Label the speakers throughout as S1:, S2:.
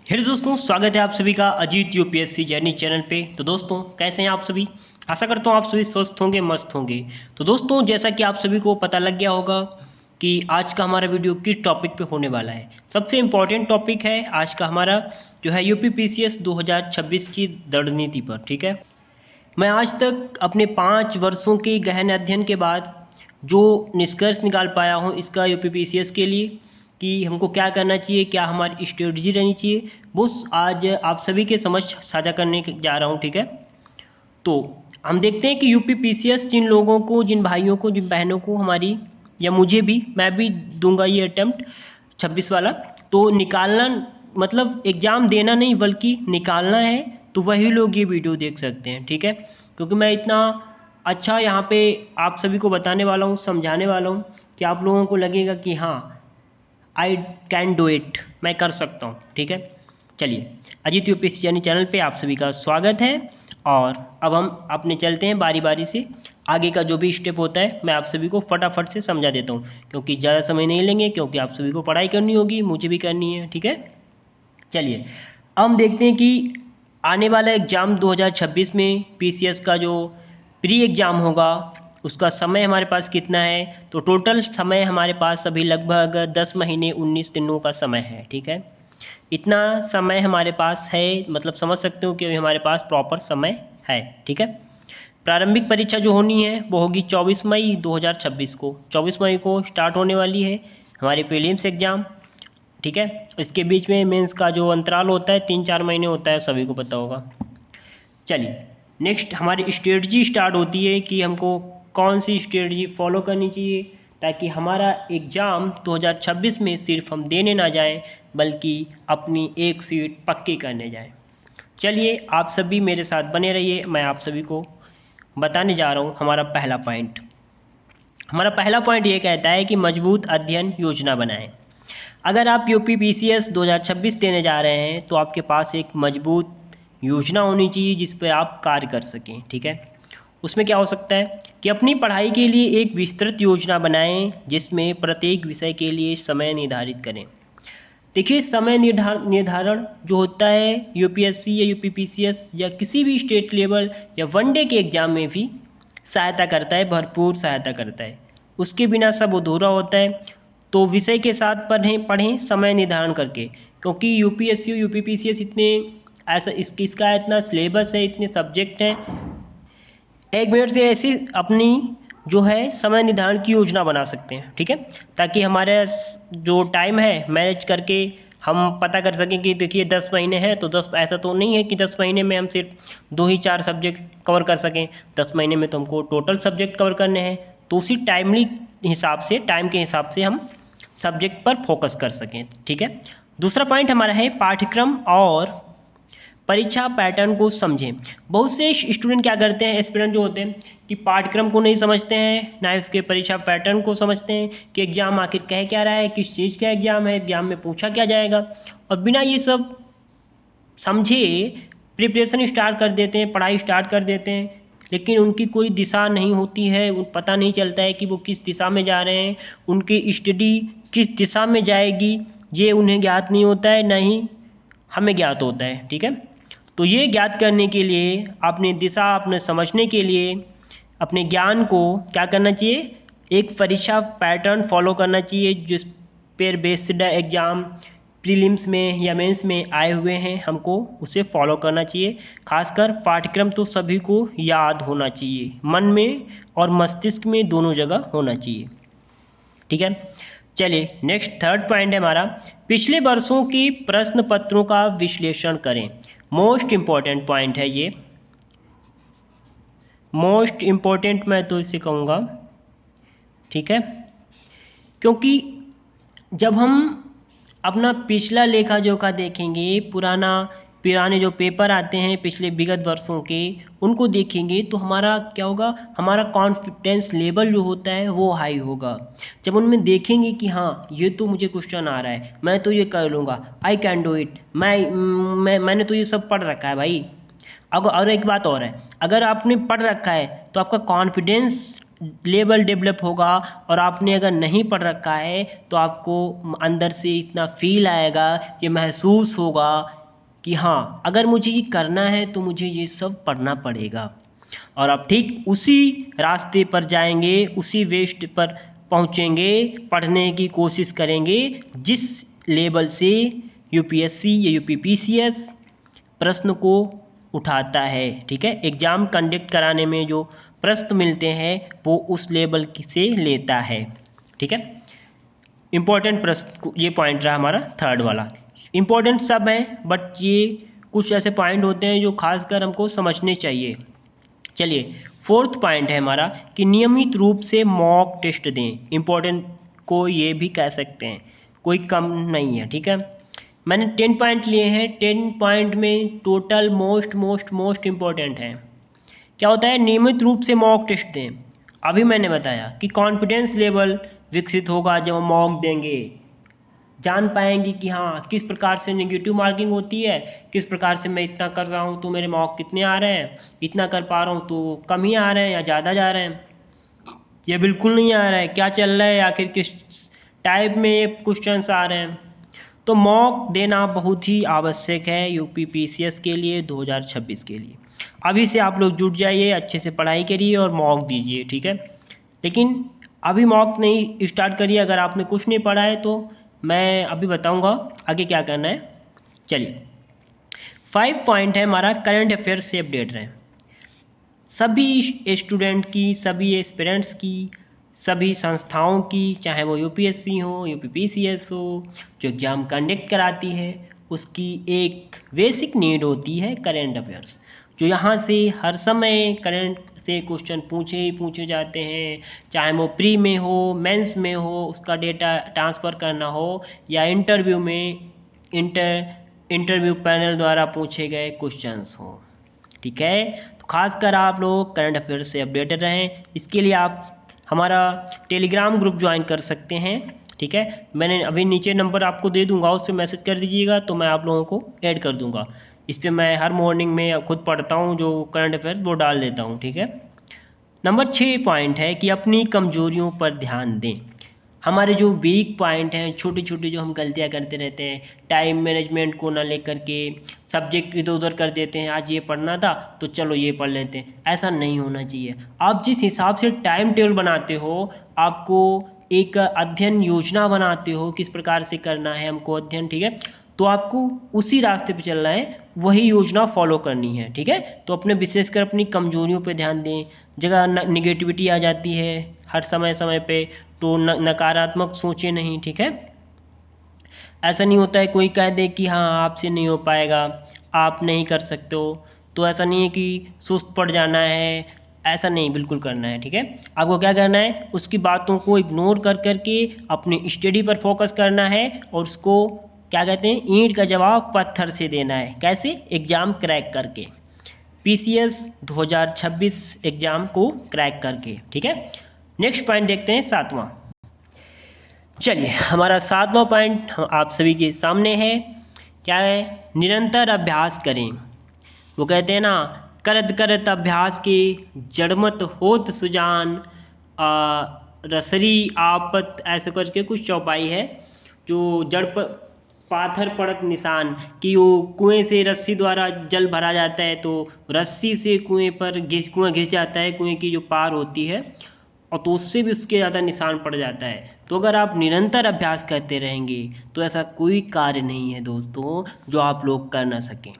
S1: Hello दोस्तों, स्वागत है आप सभी का अजीत यूपीएससी जर्नी चैनल पे। तो दोस्तों कैसे हैं आप सभी। आशा करता हूँ आप सभी स्वस्थ होंगे, मस्त होंगे। तो दोस्तों जैसा कि आप सभी को पता लग गया होगा कि आज का हमारा वीडियो किस टॉपिक पे होने वाला है। सबसे इम्पॉर्टेंट टॉपिक है आज का हमारा जो है यूपी पीसीएस 2026 की दृढ़ नीति पर। ठीक है, मैं आज तक अपने 5 वर्षों के गहन अध्ययन के बाद जो निष्कर्ष निकाल पाया हूँ इसका यूपी पीसीएस के लिए कि हमको क्या करना चाहिए, क्या हमारी स्ट्रेटजी रहनी चाहिए, वो आज आप सभी के समझ साझा करने जा रहा हूँ। ठीक है, तो हम देखते हैं कि यूपी पीसीएस जिन लोगों को, जिन भाइयों को, जिन बहनों को हमारी, या मुझे भी, मैं भी दूंगा ये अटेम्प्ट 26 वाला, तो निकालना मतलब एग्ज़ाम देना नहीं बल्कि निकालना है, तो वही लोग ये वीडियो देख सकते हैं। ठीक है, क्योंकि मैं इतना अच्छा यहाँ पे आप सभी को बताने वाला हूँ, समझाने वाला हूँ कि आप लोगों को लगेगा कि हाँ आई कैन डू इट, मैं कर सकता हूँ। ठीक है, चलिए अजीत यूपीएससी यानी चैनल पे आप सभी का स्वागत है। और अब हम अपने चलते हैं बारी बारी से, आगे का जो भी स्टेप होता है मैं आप सभी को फटाफट से समझा देता हूँ, क्योंकि ज़्यादा समय नहीं लेंगे, क्योंकि आप सभी को पढ़ाई करनी होगी, मुझे भी करनी है। ठीक है, चलिए अब हम देखते हैं कि आने वाला एग्ज़ाम 2026 में पीसीएस का जो प्री एग्ज़ाम होगा उसका समय हमारे पास कितना है। तो टोटल समय हमारे पास अभी लगभग 10 महीने 19 दिनों का समय है। ठीक है, इतना समय हमारे पास है, मतलब समझ सकते हो कि अभी हमारे पास प्रॉपर समय है। ठीक है, प्रारंभिक परीक्षा जो होनी है वो होगी 24 मई 2026 को। 24 मई को स्टार्ट होने वाली है हमारी प्रीलिम्स एग्ज़ाम। ठीक है, इसके बीच में मेंस का जो अंतराल होता है 3-4 महीने होता है, सभी को पता होगा। चलिए नेक्स्ट हमारी स्ट्रेटजी स्टार्ट होती है कि हमको कौन सी स्ट्रेटजी फॉलो करनी चाहिए ताकि हमारा एग्ज़ाम 2026 में सिर्फ हम देने ना जाएं बल्कि अपनी एक सीट पक्की करने जाएं। चलिए आप सभी मेरे साथ बने रहिए, मैं आप सभी को बताने जा रहा हूँ हमारा पहला पॉइंट। हमारा पहला पॉइंट ये कहता है कि मजबूत अध्ययन योजना बनाएं। अगर आप यूपी पीसीएस 2026 देने जा रहे हैं तो आपके पास एक मजबूत योजना होनी चाहिए जिस पर आप कार्य कर सकें। ठीक है, उसमें क्या हो सकता है कि अपनी पढ़ाई के लिए एक विस्तृत योजना बनाएं जिसमें प्रत्येक विषय के लिए समय निर्धारित करें। देखिए समय निर्धारण जो होता है यूपीएससी या यूपी पीसीएस या किसी भी स्टेट लेवल या वनडे के एग्ज़ाम में भी सहायता करता है, भरपूर सहायता करता है। उसके बिना सब अधूरा होता है। तो विषय के साथ पढ़ें समय निर्धारण करके, क्योंकि यूपीएससी यूपी पीसीएस इतने ऐसा इसका इतना सिलेबस है, इतने सब्जेक्ट हैं, 1 मिनट से ऐसी अपनी जो है समय निर्धारण की योजना बना सकते हैं। ठीक है, ताकि हमारे जो टाइम है मैनेज करके हम पता कर सकें कि देखिए 10 महीने हैं तो 10, ऐसा तो नहीं है कि 10 महीने में हम सिर्फ 2 ही 4 सब्जेक्ट कवर कर सकें। 10 महीने में तो हमको टोटल सब्जेक्ट कवर करने हैं, तो उसी टाइम के हिसाब से हम सब्जेक्ट पर फोकस कर सकें। ठीक है, दूसरा पॉइंट हमारा है पाठ्यक्रम और परीक्षा पैटर्न को समझें। बहुत से स्टूडेंट क्या करते हैं, एस्पिरेंट जो होते हैं, कि पाठ्यक्रम को नहीं समझते हैं, ना उसके परीक्षा पैटर्न को समझते हैं कि एग्ज़ाम आखिर कह क्या रहा है, किस चीज़ का एग्ज़ाम है, एग्ज़ाम में पूछा क्या जाएगा, और बिना ये सब समझे प्रिपरेशन स्टार्ट कर देते हैं, पढ़ाई स्टार्ट कर देते हैं, लेकिन उनकी कोई दिशा नहीं होती है, पता नहीं चलता है कि वो किस दिशा में जा रहे हैं, उनकी स्टडी किस दिशा में जाएगी ये उन्हें ज्ञात नहीं होता है, ना ही हमें ज्ञात होता है। ठीक है, तो ये ज्ञात करने के लिए, अपनी दिशा अपने समझने के लिए, अपने ज्ञान को क्या करना चाहिए, एक परीक्षा पैटर्न फॉलो करना चाहिए जिस पर बेस्ड एग्ज़ाम प्रीलिम्स में या मेंस में आए हुए हैं, हमको उसे फॉलो करना चाहिए। खासकर पाठ्यक्रम तो सभी को याद होना चाहिए, मन में और मस्तिष्क में दोनों जगह होना चाहिए। ठीक है, चलिए नेक्स्ट थर्ड पॉइंट है हमारा, पिछले वर्षों की प्रश्न पत्रों का विश्लेषण करें। मोस्ट इम्पॉर्टेंट पॉइंट है ये, मोस्ट इम्पॉर्टेंट मैं तो इसे कहूँगा। ठीक है, क्योंकि जब हम अपना पिछला लेखा जोखा देखेंगे, पुराने जो पेपर आते हैं पिछले विगत वर्षों के, उनको देखेंगे तो हमारा क्या होगा, हमारा कॉन्फिडेंस लेवल जो होता है वो हाई होगा। जब उनमें देखेंगे कि हाँ ये तो मुझे क्वेश्चन आ रहा है, मैं तो ये कर लूँगा, आई कैन डू इट, मैंने तो ये सब पढ़ रखा है भाई। अगर और एक बात और है, अगर आपने पढ़ रखा है तो आपका कॉन्फिडेंस लेवल डेवलप होगा। और आपने अगर नहीं पढ़ रखा है तो आपको अंदर से इतना फील आएगा, ये महसूस होगा कि हाँ अगर मुझे ये करना है तो मुझे ये सब पढ़ना पड़ेगा। और आप ठीक उसी रास्ते पर जाएंगे, उसी वेस्ट पर पहुँचेंगे, पढ़ने की कोशिश करेंगे जिस लेवल से यूपीएससी या यूपीपीसीएस प्रश्न को उठाता है। ठीक है, एग्ज़ाम कंडक्ट कराने में जो प्रश्न मिलते हैं वो उस लेवल से लेता है। ठीक है, इम्पोर्टेंट प्रश्न ये पॉइंट रहा हमारा थर्ड वाला। इम्पोर्टेंट सब है बट ये कुछ ऐसे पॉइंट होते हैं जो खासकर हमको समझने चाहिए। चलिए, फोर्थ पॉइंट है हमारा कि नियमित रूप से मॉक टेस्ट दें। इम्पोर्टेंट को ये भी कह सकते हैं, कोई कम नहीं है। ठीक है, मैंने 10 पॉइंट लिए हैं। 10 पॉइंट में टोटल मोस्ट इम्पोर्टेंट है। क्या होता है, नियमित रूप से मॉक टेस्ट दें। अभी मैंने बताया कि कॉन्फिडेंस लेवल विकसित होगा जब हम मॉक देंगे, जान पाएंगे कि हाँ किस प्रकार से नेगेटिव मार्किंग होती है, किस प्रकार से मैं इतना कर रहा हूँ तो मेरे मार्क कितने आ रहे हैं, इतना कर पा रहा हूँ तो कम ही आ रहे हैं या ज़्यादा जा रहे हैं, ये बिल्कुल नहीं आ रहा है, क्या चल रहा है, आखिर किस टाइप में ये क्वेश्चंस आ रहे हैं। तो मॉक देना बहुत ही आवश्यक है यूपीपीसीएस के लिए 2026 के लिए। अभी से आप लोग जुट जाइए, अच्छे से पढ़ाई करिए और मॉक दीजिए। ठीक है, लेकिन अभी मॉक नहीं स्टार्ट करिए अगर आपने कुछ नहीं पढ़ा है तो। मैं अभी बताऊंगा आगे क्या करना है। चलिए, 5 पॉइंट है हमारा करंट अफेयर्स से अपडेट रहें। सभी स्टूडेंट की, सभी एस्पिरेंट्स की, सभी संस्थाओं की, चाहे वो यूपीएससी हो, यूपीपीसीएस हो, जो एग्ज़ाम कंडक्ट कराती है, उसकी एक बेसिक नीड होती है करंट अफेयर्स। जो यहाँ से हर समय करंट से क्वेश्चन पूछे ही पूछे जाते हैं, चाहे वो प्री में हो, मेंस में हो, उसका डेटा ट्रांसफ़र करना हो, या इंटरव्यू में इंटरव्यू पैनल द्वारा पूछे गए क्वेश्चंस हो। ठीक है, तो खासकर आप लोग करंट अफेयर से अपडेटेड रहें। इसके लिए आप हमारा टेलीग्राम ग्रुप ज्वाइन कर सकते हैं। ठीक है, मैंने अभी नीचे नंबर आपको दे दूंगा, उस पर मैसेज कर दीजिएगा तो मैं आप लोगों को ऐड कर दूंगा। इस पर मैं हर मॉर्निंग में खुद पढ़ता हूँ, जो करंट अफेयर्स वो डाल देता हूँ। ठीक है, नंबर 6 पॉइंट है कि अपनी कमजोरियों पर ध्यान दें। हमारे जो वीक पॉइंट हैं, छोटी छोटी जो हम गलतियां करते रहते हैं, टाइम मैनेजमेंट को ना लेकर के सब्जेक्ट इधर उधर कर देते हैं, आज ये पढ़ना था तो चलो ये पढ़ लेते हैं, ऐसा नहीं होना चाहिए। आप जिस हिसाब से टाइम टेबल बनाते हो, आपको एक अध्ययन योजना बनाते हो, किस प्रकार से करना है हमको अध्ययन, ठीक है, तो आपको उसी रास्ते पे चलना है, वही योजना फॉलो करनी है। ठीक है, तो अपने विशेषकर अपनी कमजोरियों पे ध्यान दें। जगह निगेटिविटी आ जाती है हर समय समय पे, तो नकारात्मक सोचें नहीं। ठीक है, ऐसा नहीं होता है कोई कह दे कि हाँ आपसे नहीं हो पाएगा, आप नहीं कर सकते हो, तो ऐसा नहीं है कि सुस्त पड़ जाना है, ऐसा नहीं बिल्कुल करना है। ठीक है, आपको क्या करना है, उसकी बातों को इग्नोर कर करके अपनी स्टडी पर फोकस करना है, और उसको क्या कहते हैं, ईंट का जवाब पत्थर से देना है। कैसे, एग्ज़ाम क्रैक करके, पीसीएस 2026 एग्ज़ाम को क्रैक करके। ठीक है, नेक्स्ट पॉइंट देखते हैं, 7वां। चलिए, हमारा 7वां पॉइंट आप सभी के सामने है। क्या है, निरंतर अभ्यास करें। वो कहते हैं ना, करत करत अभ्यास के जड़मत होत सुजान, रसरी आपत, ऐसे करके कुछ चौपाई है, जो जड़ पर पाथर पड़त निशान, कि वो कुएं से रस्सी द्वारा जल भरा जाता है तो रस्सी से कुआं घिस जाता है, कुएं की जो पार होती है, और तो उससे भी उसके ज़्यादा निशान पड़ जाता है। तो अगर आप निरंतर अभ्यास करते रहेंगे तो ऐसा कोई कार्य नहीं है दोस्तों जो आप लोग कर ना सकें।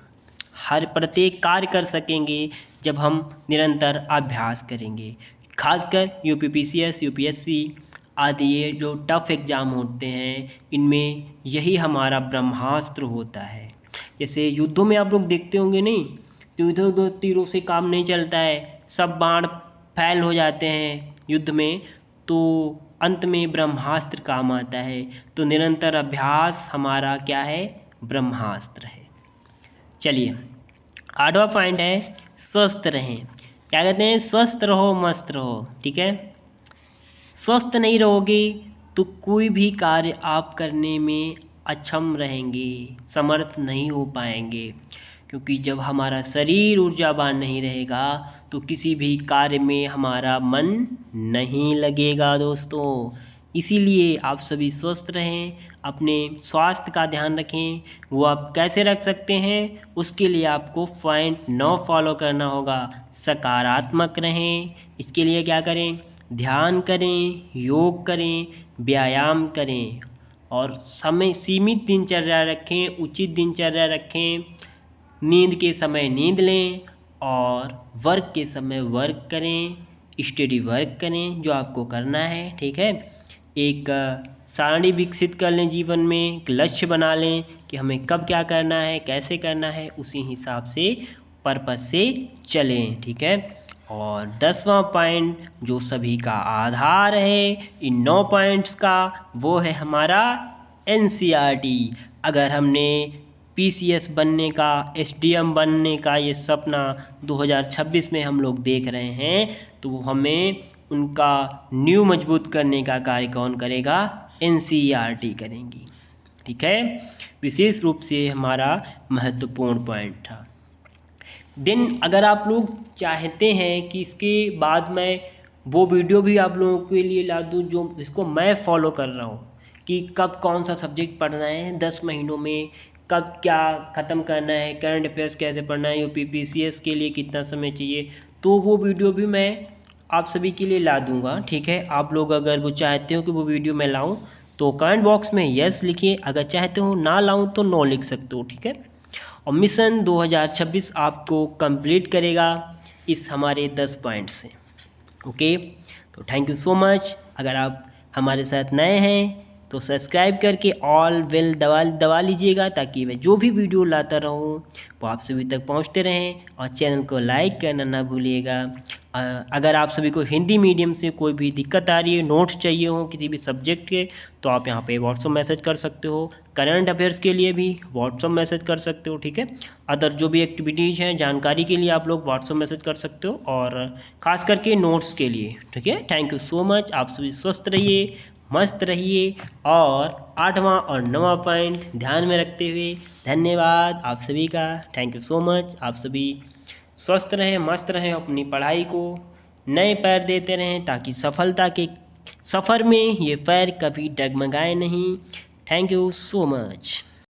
S1: हर प्रत्येक कार्य कर सकेंगे जब हम निरंतर अभ्यास करेंगे। खासकर यूपीपीसीएस, यूपीएससी आदि ये जो टफ एग्ज़ाम होते हैं, इनमें यही हमारा ब्रह्मास्त्र होता है। जैसे युद्धों में आप लोग देखते होंगे नहीं, तो इधर उधर तीरों से काम नहीं चलता है, सब बाण फैल हो जाते हैं युद्ध में, तो अंत में ब्रह्मास्त्र काम आता है। तो निरंतर अभ्यास हमारा क्या है, ब्रह्मास्त्र है। चलिए, 8वां पॉइंट है, स्वस्थ रहें। क्या कहते हैं, स्वस्थ रहो मस्त रहो। ठीक है, स्वस्थ नहीं रहोगे तो कोई भी कार्य आप करने में अक्षम रहेंगे, समर्थ नहीं हो पाएंगे, क्योंकि जब हमारा शरीर ऊर्जावान नहीं रहेगा तो किसी भी कार्य में हमारा मन नहीं लगेगा दोस्तों। इसीलिए आप सभी स्वस्थ रहें, अपने स्वास्थ्य का ध्यान रखें। वो आप कैसे रख सकते हैं, उसके लिए आपको पॉइंट 9 फॉलो करना होगा। सकारात्मक रहें, इसके लिए क्या करें, ध्यान करें, योग करें, व्यायाम करें और समय सीमित दिनचर्या रखें, उचित दिनचर्या रखें। नींद के समय नींद लें और वर्क के समय वर्क करें, स्टडी वर्क करें जो आपको करना है, ठीक है। एक सारणी विकसित कर लें, जीवन में एक लक्ष्य बना लें कि हमें कब क्या करना है, कैसे करना है, उसी हिसाब से पर्पस से चलें, ठीक है। और 10वां पॉइंट जो सभी का आधार है इन 9 पॉइंट्स का, वो है हमारा NCERT। अगर हमने PCS बनने का, SDM बनने का ये सपना 2026 में हम लोग देख रहे हैं, तो हमें उनका नींव मजबूत करने का कार्य कौन करेगा, NCERT करेंगी, ठीक है। विशेष रूप से हमारा महत्वपूर्ण पॉइंट था। देन अगर आप लोग चाहते हैं कि इसके बाद मैं वो वीडियो भी आप लोगों के लिए ला दूँ जो जिसको मैं फॉलो कर रहा हूँ कि कब कौन सा सब्जेक्ट पढ़ना है 10 महीनों में, कब क्या ख़त्म करना है, करंट अफेयर्स कैसे पढ़ना है, UPPCS के लिए कितना समय चाहिए, तो वो वीडियो भी मैं आप सभी के लिए ला दूंगा, ठीक है। आप लोग अगर वो चाहते हो कि वो वीडियो मैं लाऊं तो कमेंट बॉक्स में यस लिखिए, अगर चाहते हो ना लाऊं तो नो लिख सकते हो, ठीक है। और मिशन 2026 आपको कंप्लीट करेगा इस हमारे 10 पॉइंट से, ओके। तो थैंक यू सो मच। अगर आप हमारे साथ नए हैं तो सब्सक्राइब करके ऑल बेल दबा लीजिएगा ताकि मैं जो भी वीडियो लाता रहूँ वो आप सभी तक पहुँचते रहें, और चैनल को लाइक करना ना भूलिएगा। अगर आप सभी को हिंदी मीडियम से कोई भी दिक्कत आ रही है, नोट्स चाहिए हो किसी भी सब्जेक्ट के, तो आप यहाँ पे व्हाट्सअप मैसेज कर सकते हो। करंट अफेयर्स के लिए भी व्हाट्सअप मैसेज कर सकते हो, ठीक है। अदर जो भी एक्टिविटीज़ हैं, जानकारी के लिए आप लोग व्हाट्सअप मैसेज कर सकते हो, और ख़ास करके नोट्स के लिए, ठीक है। Thank you so much. आप सभी स्वस्थ रहिए, मस्त रहिए, और 8वां और 9वां पॉइंट ध्यान में रखते हुए धन्यवाद आप सभी का। Thank you so much. आप सभी स्वस्थ रहें, मस्त रहें, अपनी पढ़ाई को नए पैर देते रहें ताकि सफलता के सफ़र में ये पैर कभी डगमगाए नहीं। Thank you so much.